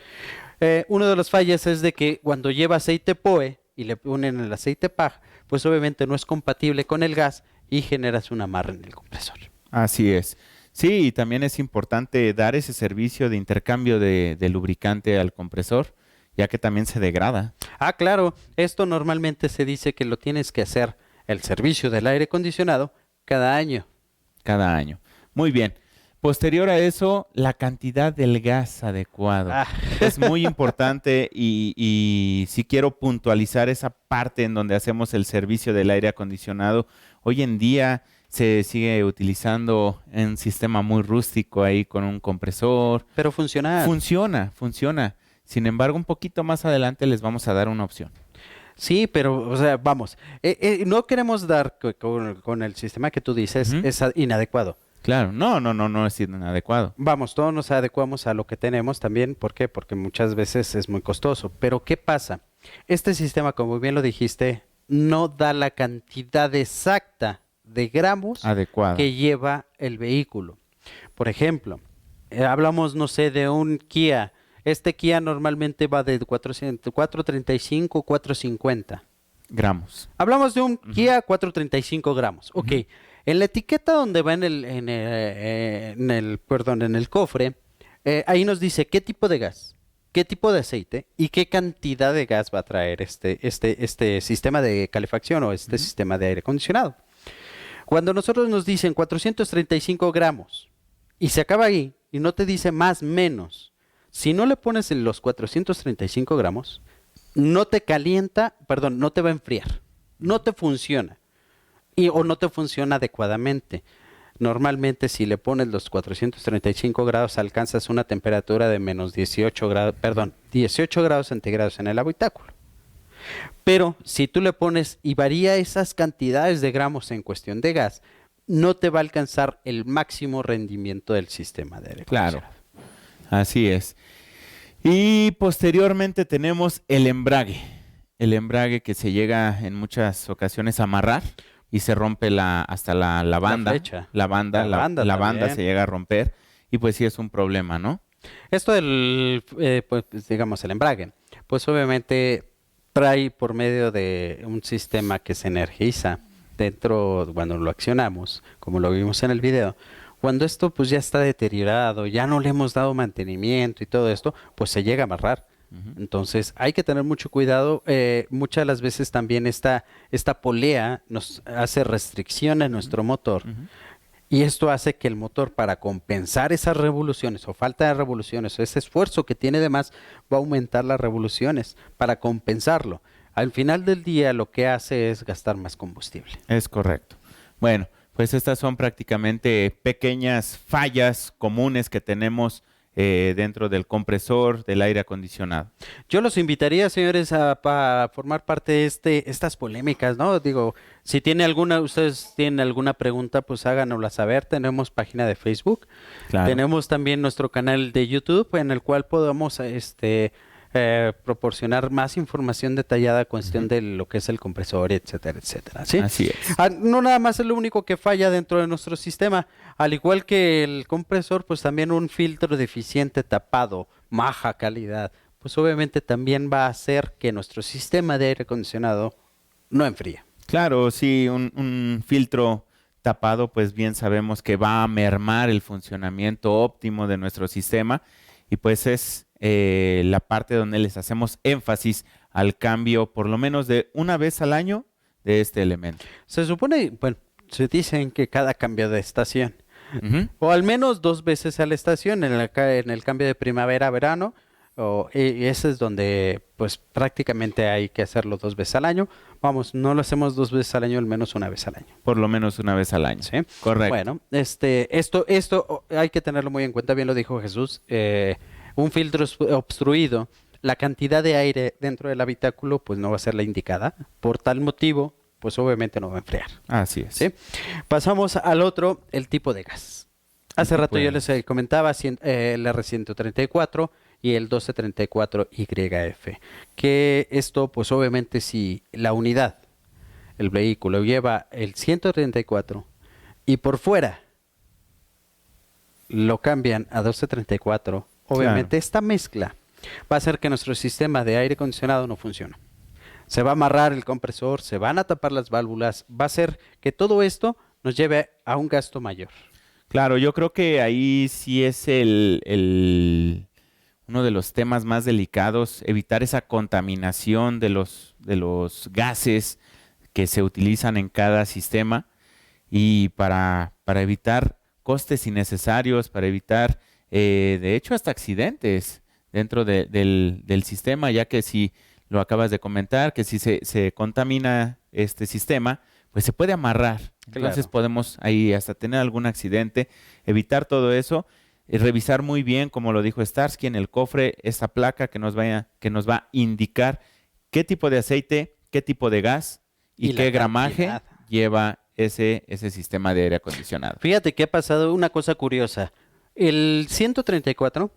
Uno de los fallas es de que cuando lleva aceite POE y le ponen el aceite PAG, pues obviamente no es compatible con el gas y generas un amarre en el compresor. Así es. Sí, y también es importante dar ese servicio de intercambio de lubricante al compresor, ya que también se degrada Ah, claro, esto normalmente se dice que lo tienes que hacer el servicio del aire acondicionado cada año. cada año. Muy bien. Posterior a eso, la cantidad del gas adecuado. Ah, Es muy importante y si quiero puntualizar esa parte en donde hacemos el servicio del aire acondicionado, hoy en día se sigue utilizando un sistema muy rústico ahí con un compresor. pero funcional. Funciona, funciona. Sin embargo, un poquito más adelante les vamos a dar una opción. Sí, pero, o sea, vamos, no queremos dar con el sistema que tú dices, Ujú. es inadecuado. Claro, no es inadecuado. Vamos, todos nos adecuamos a lo que tenemos también. ¿Por qué? Porque muchas veces es muy costoso. Pero ¿qué pasa? Este sistema, como bien lo dijiste, no da la cantidad exacta de gramos Adecuado. que lleva el vehículo. Por ejemplo, hablamos, no sé, de un Kia. Este Kia normalmente va de 400, 435, 450. Gramos. Hablamos de un Ujú. Kia 435 gramos. Ok. Ujú. En la etiqueta donde va perdón, en el cofre, ahí nos dice qué tipo de gas, qué tipo de aceite y qué cantidad de gas va a traer este sistema de calefacción o este Ujú. sistema de aire acondicionado. Cuando nosotros nos dicen 435 gramos y se acaba ahí y no te dice más, menos, si no le pones en los 435 gramos, no te calienta, perdón, no te va a enfriar, no te funciona o no te funciona adecuadamente. Normalmente si le pones los 435 grados alcanzas una temperatura de menos 18 grados, perdón, 18 grados centígrados en el habitáculo. Pero si tú le pones y varía esas cantidades de gramos en cuestión de gas, no te va a alcanzar el máximo rendimiento del sistema de aire Claro, acondicionado. así es. Y posteriormente tenemos el embrague. El embrague que se llega en muchas ocasiones a amarrar y se rompe hasta la banda. flecha. La banda, La banda la banda también. se llega a romper y pues sí es un problema, ¿no? Esto pues, digamos, el embrague, pues obviamente trae por medio de un sistema que se energiza dentro, cuando lo accionamos, como lo vimos en el video, cuando esto pues ya está deteriorado, ya no le hemos dado mantenimiento y todo esto, pues se llega a amarrar. Ujú, Entonces hay que tener mucho cuidado. Muchas de las veces también esta polea nos hace restricción en ujú, nuestro motor. ujú. Y esto hace que el motor, para compensar esas revoluciones o falta de revoluciones o ese esfuerzo que tiene de más, va a aumentar las revoluciones para compensarlo. Al final del día lo que hace es gastar más combustible. Es correcto. Bueno, pues estas son prácticamente pequeñas fallas comunes que tenemos dentro del compresor del aire acondicionado. Yo los invitaría, señores, a formar parte de estas polémicas, ¿no? Digo, si ustedes tienen alguna pregunta, pues háganosla saber. Tenemos página de Facebook, Claro. tenemos también nuestro canal de YouTube en el cual podamos, proporcionar más información detallada a cuestión Ujú. de lo que es el compresor, etcétera, etcétera, ¿sí? Así es. No nada más es lo único que falla dentro de nuestro sistema. Al igual que el compresor, pues también un filtro deficiente tapado, baja calidad, pues obviamente también va a hacer que nuestro sistema de aire acondicionado no enfríe. Claro, sí, un filtro tapado, pues bien sabemos que va a mermar el funcionamiento óptimo de nuestro sistema y pues es la parte donde les hacemos énfasis al cambio por lo menos de una vez al año de este elemento. Se supone, bueno, se dicen que cada cambio de estación, Ujú. o al menos 2 veces a la estación, en el cambio de primavera a verano, y ese es donde pues prácticamente hay que hacerlo 2 veces al año. Vamos, no lo hacemos 2 veces al año, al menos una vez al año. Por lo menos una vez al año. ¿Sí? Correcto. Bueno, esto hay que tenerlo muy en cuenta, bien lo dijo Jesús. Un filtro obstruido, la cantidad de aire dentro del habitáculo pues no va a ser la indicada. Por tal motivo, pues obviamente no va a enfriar. Así es. ¿Sí? Pasamos al otro, el tipo de gas. Hace tipo rato de yo les comentaba el R134 y el 1234YF, que esto pues obviamente si la unidad, el vehículo lleva el 134 y por fuera lo cambian a 1234, obviamente Claro. esta mezcla va a hacer que nuestro sistema de aire acondicionado no funcione. Se va a amarrar el compresor, se van a tapar las válvulas, va a hacer que todo esto nos lleve a un gasto mayor. Claro, yo creo que ahí sí es uno de los temas más delicados, evitar esa contaminación de los gases que se utilizan en cada sistema y para evitar costes innecesarios, para evitar, de hecho, hasta accidentes dentro del sistema, ya que si lo acabas de comentar, que si se contamina este sistema, pues se puede amarrar. Entonces Claro. podemos ahí hasta tener algún accidente, evitar todo eso, revisar muy bien, como lo dijo Starsky, en el cofre, esa placa que nos va a indicar qué tipo de aceite, qué tipo de gas y Y la qué gramaje cantidad. lleva ese sistema de aire acondicionado. Fíjate que ha pasado una cosa curiosa. El 134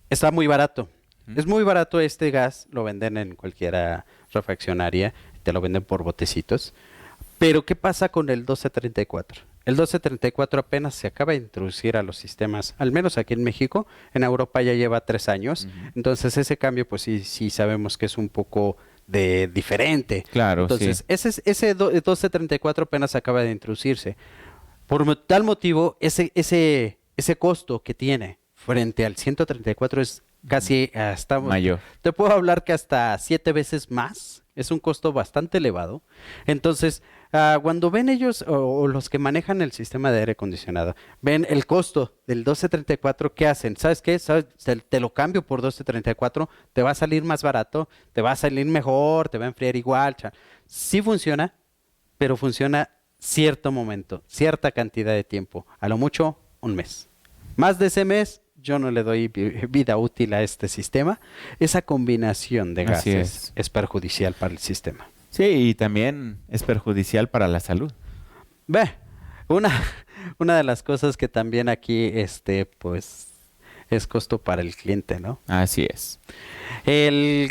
está muy barato. Ujú. Es muy barato este gas, lo venden en cualquier refaccionaria, te lo venden por botecitos. Pero ¿qué pasa con el 1234? El 1234 apenas se acaba de introducir a los sistemas, al menos aquí en México. En Europa ya lleva 3 años. Ujú. Entonces ese cambio, pues sí sabemos que es un poco de diferente. Claro, sí. Entonces, ese 1234 apenas acaba de introducirse. Tal motivo, ese costo que tiene frente al 134 es casi hasta, Mayor. te puedo hablar que hasta 7 veces más. Es un costo bastante elevado. Entonces, cuando ven ellos o los que manejan el sistema de aire acondicionado, ven el costo del 1234, ¿qué hacen? ¿Sabes qué? Te lo cambio por 1234, te va a salir más barato, te va a salir mejor, te va a enfriar igual. Sí funciona, pero funciona cierto momento, cierta cantidad de tiempo, a lo mucho un mes. Más de ese mes, yo no le doy vida útil a este sistema. Esa combinación de Así gases es perjudicial para el sistema. Sí, y también es perjudicial para la salud. Ve, una, una de las cosas que también aquí, pues, es costo para el cliente, ¿no? Así es. El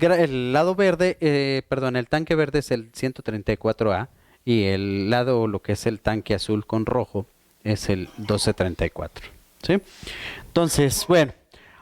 lado verde, perdón, el tanque verde es el 134A y el lado, lo que es el tanque azul con rojo, es el 1234. ¿Sí? Entonces, bueno,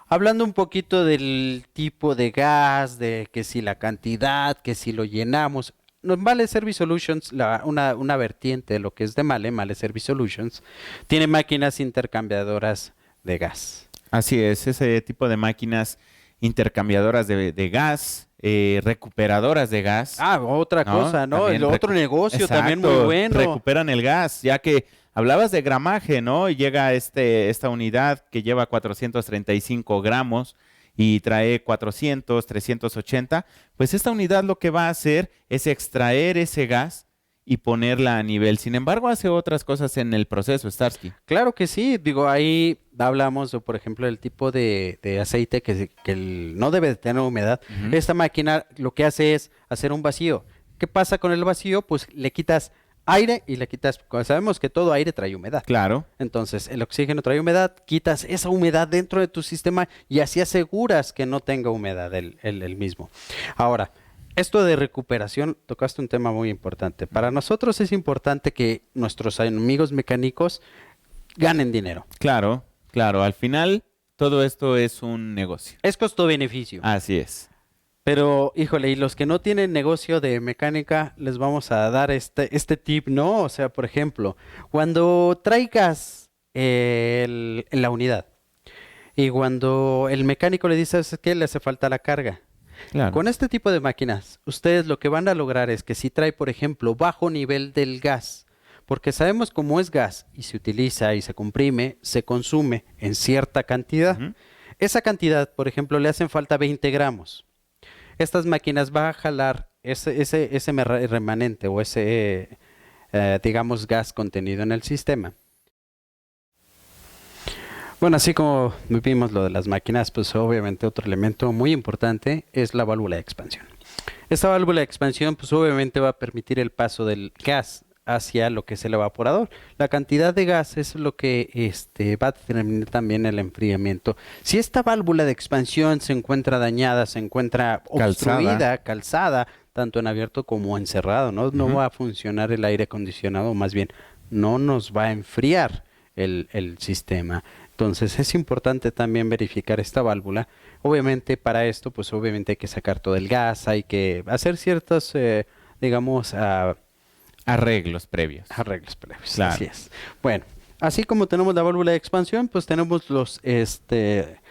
hablando un poquito del tipo de gas, de que si la cantidad, que si lo llenamos, Male Service Solutions, una vertiente de lo que es de Male Service Solutions, tiene máquinas intercambiadoras de gas. Así es, ese tipo de máquinas intercambiadoras de gas, recuperadoras de gas. Otra cosa, ¿no? También El otro negocio también muy bueno. Recuperan el gas, ya que hablabas de gramaje, ¿no? Y llega esta unidad que lleva 435 gramos y trae 400, 380. Pues esta unidad lo que va a hacer es extraer ese gas y ponerla a nivel. Sin embargo, hace otras cosas en el proceso, Starsky. Claro que sí, digo, ahí hablamos, por ejemplo, del tipo de aceite que no debe de tener humedad. Ujú. Esta máquina lo que hace es hacer un vacío. ¿Qué pasa con el vacío? Pues le quitas aire y le quitas, sabemos que todo aire trae humedad. Claro. Entonces, el oxígeno trae humedad, quitas esa humedad dentro de tu sistema y así aseguras que no tenga humedad el mismo. Ahora, esto de recuperación, tocaste un tema muy importante. Para nosotros es importante que nuestros amigos mecánicos ganen dinero. Claro, claro. Al final, todo esto es un negocio. Es costo-beneficio. Así es. Pero, híjole, y los que no tienen negocio de mecánica, les vamos a dar este tip, ¿no? O sea, por ejemplo, cuando traigas la unidad y cuando el mecánico le dice, ¿sabes qué? Le hace falta la carga. Claro. Con este tipo de máquinas, ustedes lo que van a lograr es que si trae, por ejemplo, bajo nivel del gas, porque sabemos cómo es gas y se utiliza y se comprime, se consume en cierta cantidad. Ujú. Esa cantidad, por ejemplo, le hacen falta 20 gramos. Estas máquinas van a jalar ese remanente o ese, digamos, gas contenido en el sistema. Bueno, así como vimos lo de las máquinas, pues obviamente otro elemento muy importante es la válvula de expansión. Esta válvula de expansión, pues obviamente va a permitir el paso del gas hacia lo que es el evaporador. La cantidad de gas es lo que va a determinar también el enfriamiento. Si esta válvula de expansión se encuentra dañada, se encuentra obstruida, calzada, tanto en abierto como en cerrado, ¿no? No va a funcionar el aire acondicionado, más bien no nos va a enfriar el sistema. Entonces es importante también verificar esta válvula. Obviamente para esto, pues obviamente hay que sacar todo el gas, hay que hacer ciertos, digamos, Arreglos previos. arreglos previos. Claro. Así es. Bueno, así como tenemos la válvula de expansión, pues tenemos Unas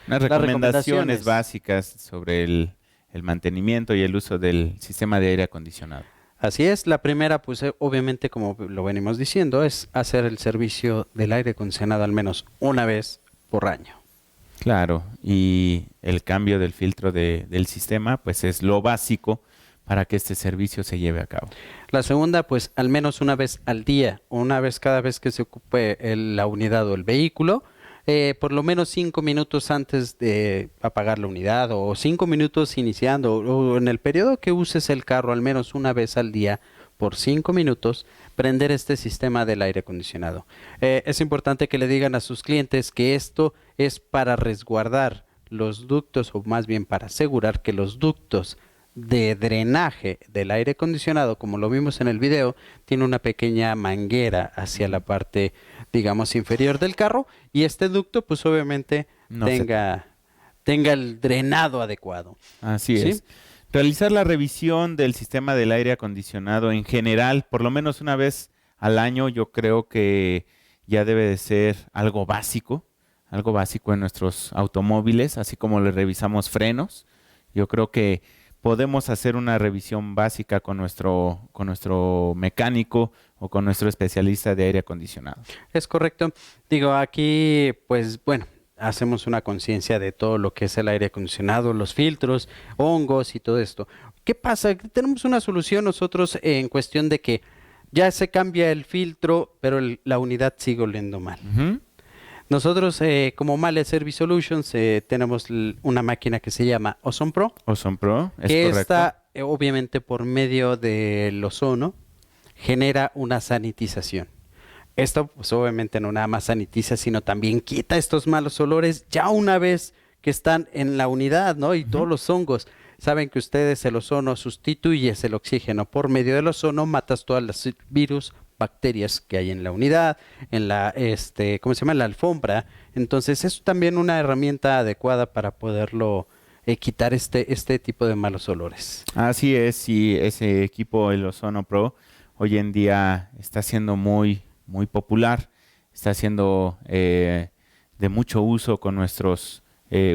las recomendaciones básicas sobre el mantenimiento y el uso del sistema de aire acondicionado. Así es, la primera, pues obviamente, como lo venimos diciendo, es hacer el servicio del aire acondicionado al menos una vez por año. Claro, y el cambio del filtro del sistema, pues es lo básico para que este servicio se lleve a cabo. La segunda, pues al menos una vez al día, una vez cada vez que se ocupe la unidad o el vehículo, por lo menos 5 minutos antes de apagar la unidad o 5 minutos iniciando o en el periodo que uses el carro al menos una vez al día por 5 minutos, prender este sistema del aire acondicionado. Es importante que le digan a sus clientes que esto es para resguardar los ductos o más bien para asegurar que los ductos de drenaje del aire acondicionado, como lo vimos en el video, tiene una pequeña manguera hacia la parte, digamos, inferior del carro y este ducto, pues obviamente tenga el drenado adecuado. Así ¿Sí? es. Realizar la revisión del sistema del aire acondicionado en general, por lo menos una vez al año, yo creo que ya debe de ser algo básico en nuestros automóviles, así como le revisamos frenos. Yo creo que podemos hacer una revisión básica con nuestro mecánico o con nuestro especialista de aire acondicionado. Es correcto. Digo, aquí, pues bueno, hacemos una conciencia de todo lo que es el aire acondicionado, los filtros, hongos y todo esto. ¿Qué pasa? Tenemos una solución nosotros en cuestión de que ya se cambia el filtro, pero la unidad sigue oliendo mal. Ujú. Nosotros, como Male Service Solutions, tenemos una máquina que se llama Ozone Pro, Ozone Pro, es que correcto. esta, obviamente, por medio del ozono, genera una sanitización. Esto, pues obviamente no nada más sanitiza, sino también quita estos malos olores ya una vez que están en la unidad, ¿no? Y todos los hongos. Saben que ustedes el ozono sustituyes el oxígeno. Por medio del ozono matas todos los virus, bacterias que hay en la unidad, en la, ¿cómo se llama? La alfombra. Entonces es también una herramienta adecuada para poderlo quitar este tipo de malos olores. Así es, y ese equipo, el Ozono Pro, hoy en día está siendo muy, muy popular, está siendo de mucho uso con nuestros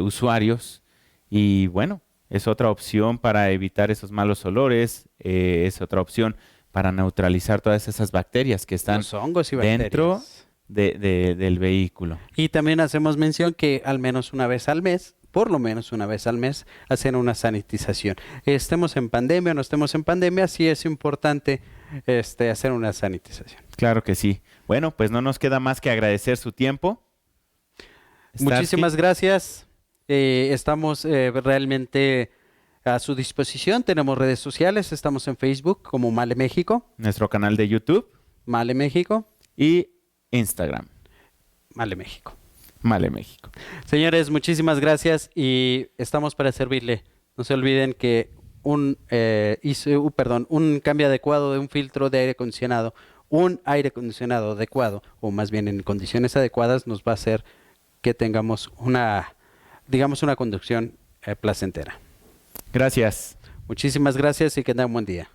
usuarios y bueno, es otra opción para evitar esos malos olores, es otra opción para neutralizar todas esas bacterias que están Los hongos y dentro bacterias. del vehículo. Y también hacemos mención que al menos una vez al mes, por lo menos una vez al mes, hacer una sanitización. Estemos en pandemia o no estemos en pandemia, sí es importante hacer una sanitización. Claro que sí. Bueno, pues no nos queda más que agradecer su tiempo. Muchísimas gracias. Estamos realmente a su disposición. Tenemos redes sociales. Estamos en Facebook como Male México. Nuestro canal de YouTube. Male México. Y Instagram. Male México. Male México. Señores, muchísimas gracias y estamos para servirle. No se olviden que un cambio adecuado de un filtro de aire acondicionado, un aire acondicionado adecuado, o más bien en condiciones adecuadas, nos va a hacer que tengamos una conducción placentera. Gracias. Muchísimas gracias y que tengan un buen día.